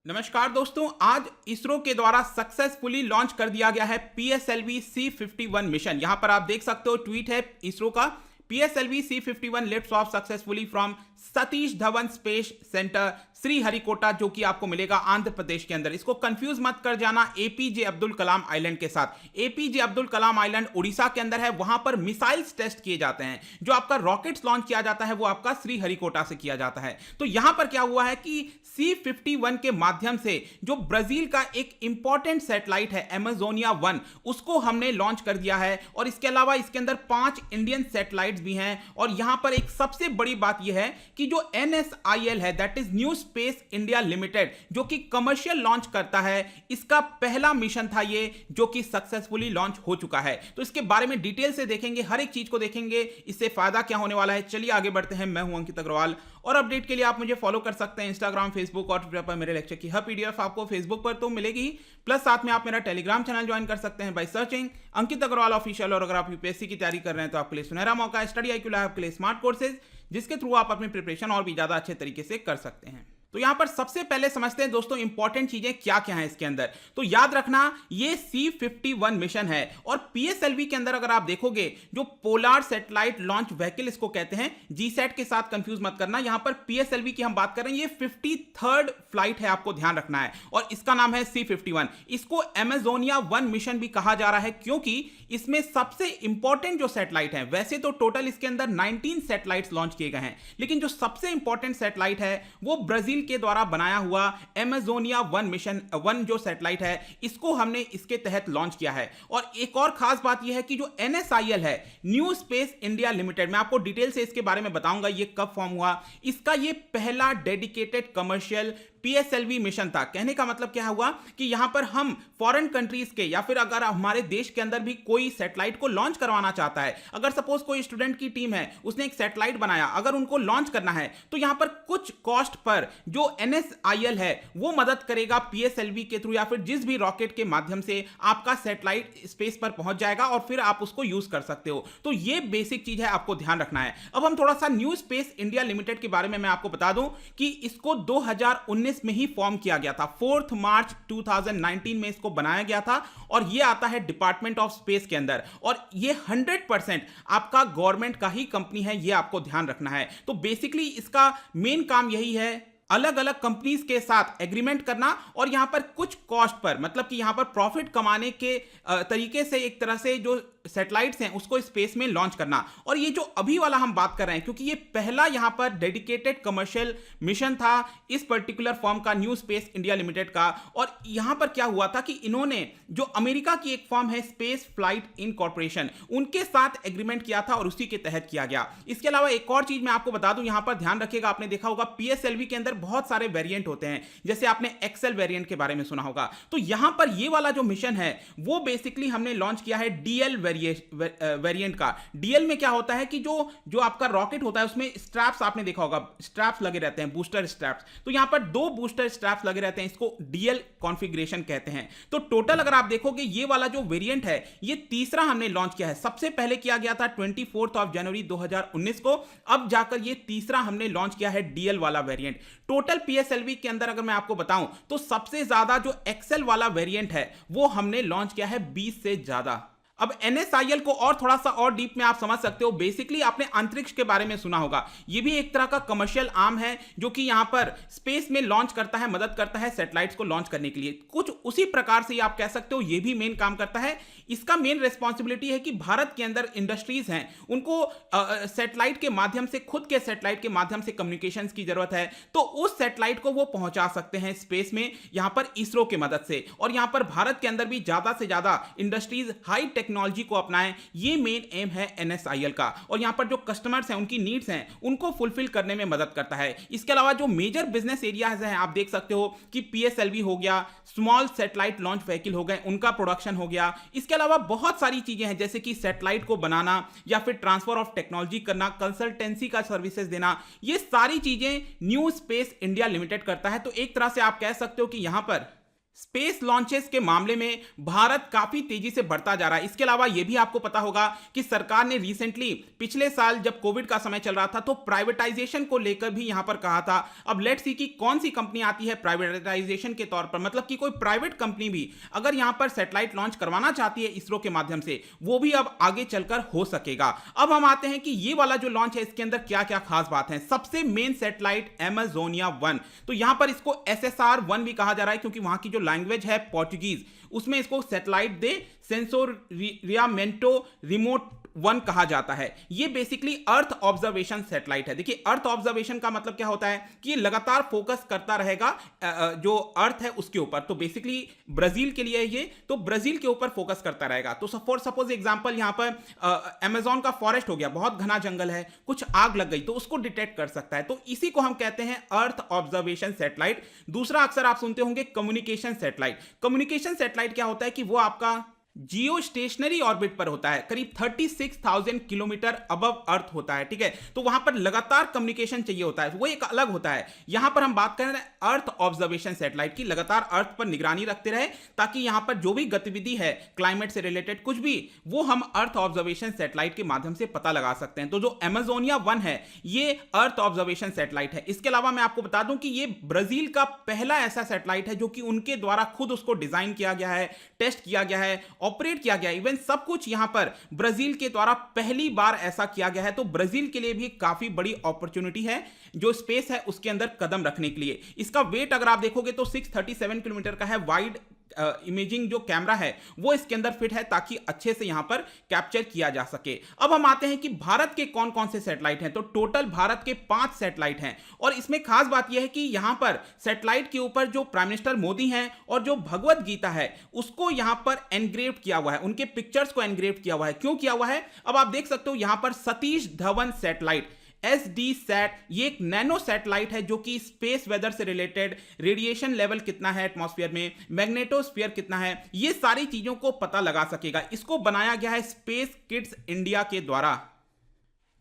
नमस्कार दोस्तों, आज इसरो के द्वारा सक्सेसफुली लॉन्च कर दिया गया है PSLV C51 मिशन। यहां पर आप देख सकते हो, ट्वीट है इसरो का। PSLV C51 lifts of successfully from Satish Dhawan space centre Sriharikota, जो कि आपको मिलेगा आंध्र प्रदेश के अंदर। इसको कंफ्यूज मत कर जाना APJ अब्दुल कलाम आइलैंड के साथ। APJ अब्दुल कलाम आइलैंड उड़ीसा के अंदर है। वहां पर मिसाइल्स टेस्ट किए जाते हैं। जो आपका रॉकेट्स लॉन्च किया जाता है वो आपका श्रीहरिकोटा से किया जाता है। तो यहां पर क्या हुआ है कि C51 के माध्यम से जो ब्राजील का एक इंपॉर्टेंट सैटेलाइट है अमेजोनिया 1, उसको हमने लॉन्च कर दिया है। और इसके अलावा इसके अंदर 5 इंडियन सैटेलाइट्स भी हैं। और यहां पर एक सबसे बड़ी बात यह है कि जो NSIL है, that is new space India limited, जो कि कमर्शियल लॉन्च करता है, इसका पहला मिशन था ये, जो कि सक्सेसफुली लॉन्च हो चुका है। तो इसके बारे में डिटेल से देखेंगे, हर एक चीज को देखेंगे, इससे फायदा क्या होने वाला है। चलिए आगे बढ़ते हैं। मैं हूं अंकित अग्रवाल और अपडेट के लिए आप मुझे फॉलो कर सकते हैं इंस्टाग्राम, फेसबुक और ट्विटर पर। मेरे लेक्चर की हर PDF आपको फेसबुक पर तो मिलेगी, प्लस साथ में आप मेरा टेलीग्राम चैनल ज्वाइन कर सकते हैं by searching Ankit Agrawal official. और अगर आप UPSC की तैयारी कर रहे हैं तो आपके लिए सुनहरा मौका है स्टडी IQ लैब के लिए स्मार्ट कोर्सेज, जिसके थ्रू आप अपनी प्रिपरेशन और भी ज्यादा अच्छे तरीके से कर सकते हैं। तो यहां पर सबसे पहले समझते हैं दोस्तों इंपॉर्टेंट चीजें क्या क्या है इसके अंदर। तो याद रखना, ये C51 मिशन है। और PSLV के अंदर अगर आप देखोगे, जो पोलार सैटेलाइट लॉन्च व्हीकल इसको कहते हैं, GSAT के साथ कंफ्यूज मत करना। यहां पर PSLV की हम बात कर रहे हैं, ये 53rd फ्लाइट है, आपको ध्यान रखना है। और इसका नाम है C51। इसको अमेजोनिया 1 मिशन भी कहा जा रहा है, क्योंकि इसमें सबसे इंपॉर्टेंट जो सैटेलाइट है, वैसे तो टोटल इसके अंदर 19 सैटेलाइट्स लॉन्च किए गए हैं, लेकिन जो सबसे इंपॉर्टेंट सैटेलाइट है वो ब्राजील के द्वारा बनाया हुआ अमेजोनिया 1 मिशन 1 जो सैटेलाइट है, इसको हमने इसके तहत लॉन्च किया है। और एक और खास बात यह है कि जो NSIL है, न्यू स्पेस इंडिया लिमिटेड, मैं आपको डिटेल से इसके बारे में बताऊंगा ये कब फॉर्म हुआ। इसका ये पहला डेडिकेटेड कमर्शियल PSLV मिशन था। कहने का मतलब क्या हुआ कि यहां पर हम फॉरेन कंट्रीज के, या फिर अगर हमारे देश के अंदर भी कोई सैटेलाइट को लॉन्च करवाना चाहता है, अगर सपोज कोई स्टूडेंट की टीम है, उसने एक सैटेलाइट बनाया, अगर उनको लॉन्च करना है, तो यहां पर कुछ कॉस्ट पर जो NSIL है वो मदद करेगा PSLV के थ्रू, या फिर जिस भी रॉकेट के माध्यम से आपका सैटेलाइट स्पेस पर पहुंच जाएगा और फिर आप उसको यूज कर सकते हो। तो ये बेसिक चीज है, आपको ध्यान रखना है। अब हम थोड़ा सा न्यू स्पेस इंडिया लिमिटेड के बारे में मैं आपको बता दूं कि इसको 2019 में ही फॉर्म किया गया था। 4 मार्च 2019 में इसको बनाया गया था। और ये आता है डिपार्टमेंट ऑफ स्पेस के अंदर। और ये 100% आपका गवर्नमेंट का ही कंपनी है, ये आपको ध्यान रखना है। तो बेसिकली इसका मेन काम यही है, अलग अलग कंपनीज के साथ एग्रीमेंट करना और यहां पर कुछ कॉस्ट पर, मतलब कि यहां पर प्रॉफिट कमाने के तरीके से एक तरह से जो सैटेलाइट्स हैं उसको स्पेस में लॉन्च करना। और ये जो अभी वाला हम बात कर रहे हैं, क्योंकि ये पहला यहां पर डेडिकेटेड कमर्शियल मिशन था इस पर्टिकुलर फर्म का, न्यू स्पेस इंडिया लिमिटेड का। और यहां पर क्या हुआ था कि इन्होंने जो अमेरिका की एक फर्म है स्पेस फ्लाइट इनकॉर्पोरेशन, उनके साथ एग्रीमेंट किया था और उसी के तहत किया गया। इसके अलावा एक और चीज मैं आपको बता दूं, यहां पर ध्यान रखिएगा, आपने देखा होगा PSLV के अंदर बहुत सारे वेरिएंट होते हैं, जैसे आपने एक्सेल वेरिएंट के बारे में सुना होगा। तो यहां पर ये वाला जो मिशन है वो बेसिकली हमने लॉन्च किया है DL वेरिएंट का। DL में क्या होता है कि जो आपका रॉकेट होता है उसमें स्ट्रैप्स, आपने देखा होगा स्ट्रैप्स लगे रहते हैं, बूस्टर स्ट्रैप्स। तो यहां पर 2 बूस्टर स्ट्रैप्स लगे रहते हैं, इसको DL कॉन्फ़िगरेशन कहते हैं। तो टोटल अगर आप देखोगे, ये वाला जो वेरिएंट है ये तीसरा हमने लॉन्च किया है। सबसे पहले किया गया था 24 जनवरी 2019 को, अब जाकर ये तीसरा हमने लॉन्च किया है DL वाला वेरिएंट। टोटल PSLV के अंदर अगर मैं आपको बताऊं तो सबसे ज्यादा जो एक्सेल वाला वेरिएंट है वो हमने लॉन्च किया है 20 से ज्यादा। अब NSIL को और थोड़ा सा और डीप में आप समझ सकते हो। बेसिकली आपने अंतरिक्ष के बारे में सुना होगा, ये भी एक तरह का कमर्शियल आर्म है जो कि यहां पर स्पेस में लॉन्च करता है, मदद करता है सैटेलाइट्स को लॉन्च करने के लिए। कुछ उसी प्रकार से आप कह सकते हो ये भी मेन काम करता है। इसका मेन रिस्पॉन्सिबिलिटी है कि भारत के अंदर इंडस्ट्रीज हैं, उनको सैटेलाइट के माध्यम से, खुद के सैटेलाइट के माध्यम से कम्युनिकेशन की जरूरत है, तो उस सैटेलाइट को वो पहुंचा सकते हैं स्पेस में यहां पर इसरो की मदद से। और यहां पर भारत के अंदर भी ज्यादा से ज्यादा इंडस्ट्रीज हाई टेक्नोलॉजी को अपनाएं, ये मेन एम है NSIL का। और यहां पर जो कस्टमर्स हैं, उनकी नीड्स हैं, उनको फुलफिल करने में मदद करता है। इसके अलावा जो मेजर बिजनेस एरियाज हैं, आप देख सकते हो कि PSLV हो गया, स्मॉल सैटेलाइट लॉन्च व्हीकल हो गए, उनका प्रोडक्शन हो गया। इसके अलावा बहुत सारी चीजें हैं, जैसे कि सैटेलाइट को बनाना या फिर ट्रांसफर ऑफ टेक्नोलॉजी करना, कंसल्टेंसी का सर्विसेज देना, ये सारी चीजें न्यू स्पेस इंडिया लिमिटेड करता है। तो एक तरह से आप कह सकते हो कि यहां पर स्पेस लॉन्चेस के मामले में भारत काफी तेजी से बढ़ता जा रहा है। इसके अलावा यह भी आपको पता होगा कि सरकार ने रिसेंटली पिछले साल जब कोविड का समय चल रहा था तो प्राइवेटाइजेशन को लेकर भी यहां पर कहा था। अब लेट्स सी कि कौन सी कंपनी आती है प्राइवेटाइजेशन के तौर पर, मतलब कि कोई प्राइवेट कंपनी भी अगर यहां पर सैटेलाइट लॉन्च करवाना चाहती है इसरो के माध्यम से, वो भी अब आगे चलकर हो सकेगा। अब हम आते हैं कि ये वाला जो लॉन्च है इसके अंदर क्या क्या खास बात है। सबसे मेन सैटेलाइट एमेजोनिया 1, तो यहां पर इसको SSR-1 भी कहा जा रहा है क्योंकि वहां की जो लैंग्वेज है पोर्टुगीज, उसमें इसको सैटेलाइट दे सेंसोरियामेंटो रिमोट 1 कहा जाता है। ये बेसिकली अर्थ ऑब्जर्वेशन सैटेलाइट है। देखिए अर्थ ऑब्जर्वेशन का मतलब क्या होता है कि ये लगातार फोकस करता रहेगा जो अर्थ है उसके ऊपर। तो बेसिकली ब्राजील के लिए ये, तो ब्राजील के ऊपर फोकस करता रहेगा। तो फॉर सपोज एग्जांपल यहां पर अमेज़न का फॉरेस्ट हो गया, बहुत घना जंगल है, कुछ आग लग गई तो उसको डिटेक्ट कर सकता है। तो इसी को हम कहते हैं अर्थ ऑब्जर्वेशन सैटेलाइट। दूसरा अक्सर आप सुनते होंगे कम्युनिकेशन सैटेलाइट। कम्युनिकेशन सैटेलाइट क्या होता है कि वो आपका जियो स्टेशनरी ऑर्बिट पर होता है, करीब 36,000 किलोमीटर अबव अर्थ होता है, ठीक है। तो वहां पर लगातार कम्युनिकेशन चाहिए होता है, वो एक अलग होता है। यहां पर हम बात कर रहे हैं अर्थ ऑब्जर्वेशन सैटेलाइट की, लगातार अर्थ पर निगरानी रखते रहे ताकि यहां पर जो भी गतिविधि है क्लाइमेट से रिलेटेड कुछ भी, वो हम अर्थ ऑब्जर्वेशन सैटेलाइट के माध्यम से पता लगा सकते हैं। तो जो एमेजोनिया 1 है ये अर्थ ऑब्जर्वेशन सैटेलाइट है। इसके अलावा मैं आपको बता दूं कि ये ब्राजील का पहला ऐसा सैटेलाइट है जो कि उनके द्वारा खुद उसको डिजाइन किया गया है, टेस्ट किया गया है, ऑपरेट किया गया, इवन सब कुछ यहां पर ब्राजील के द्वारा पहली बार ऐसा किया गया है। तो ब्राजील के लिए भी काफी बड़ी अपॉर्चुनिटी है जो स्पेस है उसके अंदर कदम रखने के लिए। इसका वेट अगर आप देखोगे तो 637 किलोमीटर का है। वाइड इमेजिंग जो कैमरा है वो इसके अंदर फिट है ताकि अच्छे से यहां पर कैप्चर किया जा सके। अब हम आते हैं कि भारत के कौन कौन से सैटेलाइट हैं। तो टोटल भारत के 5 सैटेलाइट हैं और इसमें खास बात यह है कि यहां पर सैटेलाइट के ऊपर जो प्राइम मिनिस्टर मोदी हैं और जो भगवत गीता है उसको यहां पर एनग्रेव किया हुआ है, उनके पिक्चर्स को एनग्रेव किया हुआ है। क्यों किया हुआ है अब आप देख सकते हो यहां पर सतीश धवन सैटेलाइट SDSat, ये एक नैनो सैटेलाइट है जो कि स्पेस वेदर से रिलेटेड, रेडिएशन लेवल कितना है एटमॉस्फेयर में, मैग्नेटोस्फीयर कितना है, ये सारी चीजों को पता लगा सकेगा। इसको बनाया गया है स्पेस किड्स इंडिया के द्वारा।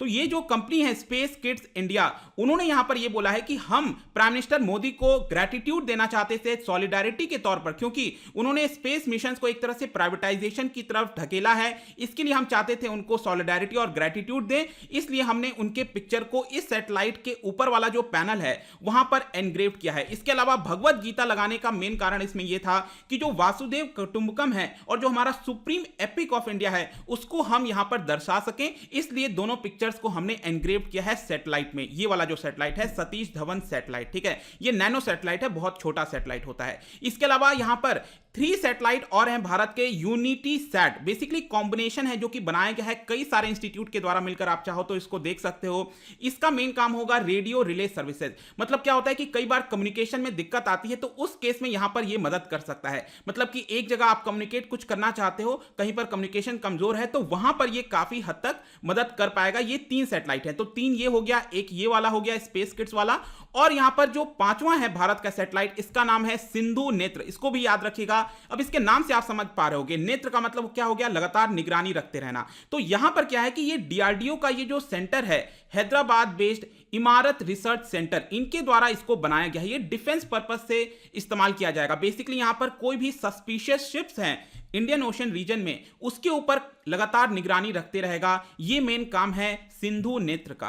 तो ये जो कंपनी है स्पेस किड्स इंडिया, उन्होंने यहां पर ये बोला है कि हम प्राइम मिनिस्टर मोदी को ग्रेटिट्यूड देना चाहते थे सॉलिडारिटी के तौर पर, क्योंकि उन्होंने स्पेस मिशंस को एक तरह से प्राइवेटाइजेशन की तरफ ढकेला है। इसके लिए हम चाहते थे उनको सॉलिडारिटी और ग्रेटिट्यूड दें, इसलिए हमने उनके पिक्चर को इस सैटेलाइट के ऊपर वाला जो पैनल है वहां पर एनग्रेव किया है। इसके अलावा भगवत गीता लगाने का मेन कारण इसमें यह था कि जो वासुदेव कुटुंबकम है और जो हमारा सुप्रीम एपिक ऑफ इंडिया है उसको हम यहां पर दर्शा सकें, इसलिए दोनों पिक्चर को हमने एनग्रेव किया है सैटेलाइट में। ये वाला जो सैटेलाइट है सतीश धवन सैटेलाइट, ठीक है, ये नैनो सैटेलाइट है, बहुत छोटा सैटेलाइट होता है। इसके अलावा यहां पर 3 सैटेलाइट और हैं भारत के। यूनिटी सैट बेसिकली कॉम्बिनेशन है जो कि बनाया गया है कई सारे इंस्टीट्यूट के द्वारा मिलकर, आप चाहो तो इसको देख सकते हो। इसका मेन काम होगा रेडियो रिले सर्विसेज। मतलब क्या होता है कि कई बार कम्युनिकेशन में दिक्कत आती है तो उस केस में यहां पर यह मदद कर सकता है। मतलब कि एक जगह आप कम्युनिकेट कुछ करना चाहते हो, कहीं पर कम्युनिकेशन कमजोर है तो वहां पर यह काफी हद तक मदद कर पाएगा। ये 3 सैटेलाइट है, तो 3 ये हो गया, एक ये वाला हो गया स्पेस किड्स वाला, और यहां पर जो 5वां है भारत का सैटेलाइट, इसका नाम है सिंधु नेत्र। इसको भी याद रखिएगा। अब इसके नाम से आप समझ पा रहे होगे, नेत्र का मतलब क्या हो गया, लगातार निगरानी रखते रहना। तो यहां पर क्या है कि ये डीआरडीओ का ये जो सेंटर है, हैदराबाद बेस्ड इमारत रिसर्च सेंटर, इनके द्वारा इसको बनाया गया है। ये डिफेंस पर्पस से इस्तेमाल किया जाएगा। बेसिकली यहां पर कोई भी सस्पिशियस शिप्स हैं इंडियन ओशन रीजन में, उसके ऊपर लगातार निगरानी रखते रहेगा। ये मेन काम है सिंधु नेत्र का।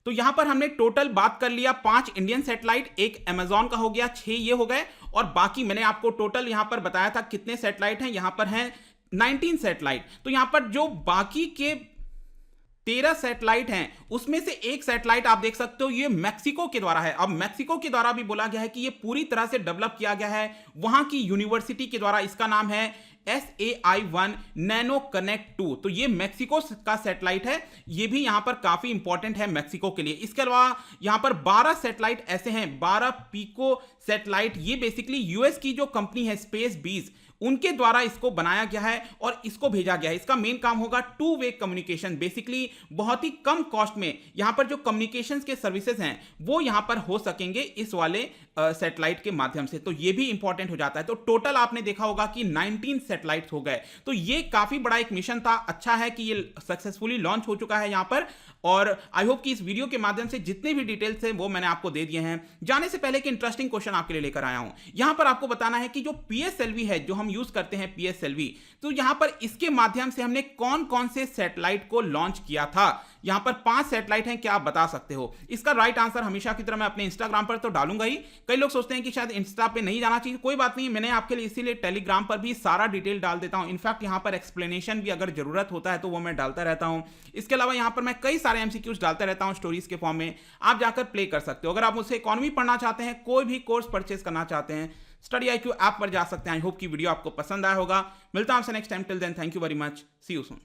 तो यहां पर हमने टोटल बात कर लिया 5 इंडियन सैटेलाइट, एक अमेज़न का हो गया, 6 ये हो गए, और बाकी मैंने आपको टोटल यहां पर बताया था कितने सैटेलाइट हैं, यहां पर हैं 19 सैटेलाइट। तो यहां पर जो बाकी के 13 सैटेलाइट हैं उसमें से एक सैटेलाइट आप देख सकते हो ये मैक्सिको के द्वारा है। अब मैक्सिको के द्वारा भी बोला गया है कि ये पूरी तरह से डेवलप किया गया है वहां की यूनिवर्सिटी के द्वारा। इसका नाम है SAI-1 नैनो कनेक्ट 2। तो ये मैक्सिको का सैटेलाइट है, ये भी यहां पर काफी इंपॉर्टेंट है मैक्सिको के लिए। इसके अलावा यहां पर 12 सैटेलाइट ऐसे हैं, 12 पिको सैटेलाइट, ये बेसिकली यूएस की जो कंपनी है स्पेस बीज, उनके द्वारा इसको बनाया गया है और इसको भेजा गया है। इसका मेन काम होगा टू वे कम्युनिकेशन, बेसिकली बहुत ही कम कॉस्ट में यहां पर जो कम्युनिकेशंस के सर्विसेज हैं वो यहां पर हो सकेंगे इस वाले सैटेलाइट के माध्यम से। तो ये भी इंपॉर्टेंट हो जाता है। तो टोटल आपने देखा होगा कि 19 सैटेलाइट्स हो गए। तो ये काफी बड़ा एक मिशन था। अच्छा है कि ये सक्सेसफुली लॉन्च हो चुका है यहां पर, और आई होप कि इस वीडियो के माध्यम से जितने भी डिटेल्स हैं वो मैंने आपको दे दिए हैं। जाने से पहले एक इंटरेस्टिंग क्वेश्चन आपके लिए लेकर आया हूं। यहां पर आपको बताना है कि जो पीएसएलवी है, जो हम यूज करते हैं पीएसएलवी, तो यहां पर इसके माध्यम से हमने कौन कौन से सैटेलाइट को लॉन्च किया था। यहां पर 5 सैटेलाइट हैं, क्या आप बता सकते हो? इसका राइट आंसर हमेशा की तरह मैं अपने इंस्टाग्राम पर तो डालूंगा ही। कई लोग सोचते हैं कि शायद इंस्टा पे नहीं जाना चाहिए, कोई बात नहीं, मैंने आपके लिए इसीलिए टेलीग्राम पर भी सारा डिटेल डाल देता हूं। इनफैक्ट यहां पर एक्सप्लेनेशन भी अगर जरूरत होता है तो वो मैं डालता रहता हूं। इसके अलावा यहां पर मैं कई सारे एमसीक्यूज डालता रहता हूं स्टोरीज के फॉर्म में, आप जाकर प्ले कर सकते हो। अगर आप मुझसे इकोनॉमी पढ़ना चाहते हैं, कोई भी कोर्स परचेज करना चाहते हैं, स्टडी IQ ऐप पर जा सकते हैं। आई होप की वीडियो आपको पसंद आया होगा। मिलता हूं आपसे next time. Till then, thank you very much, see you soon.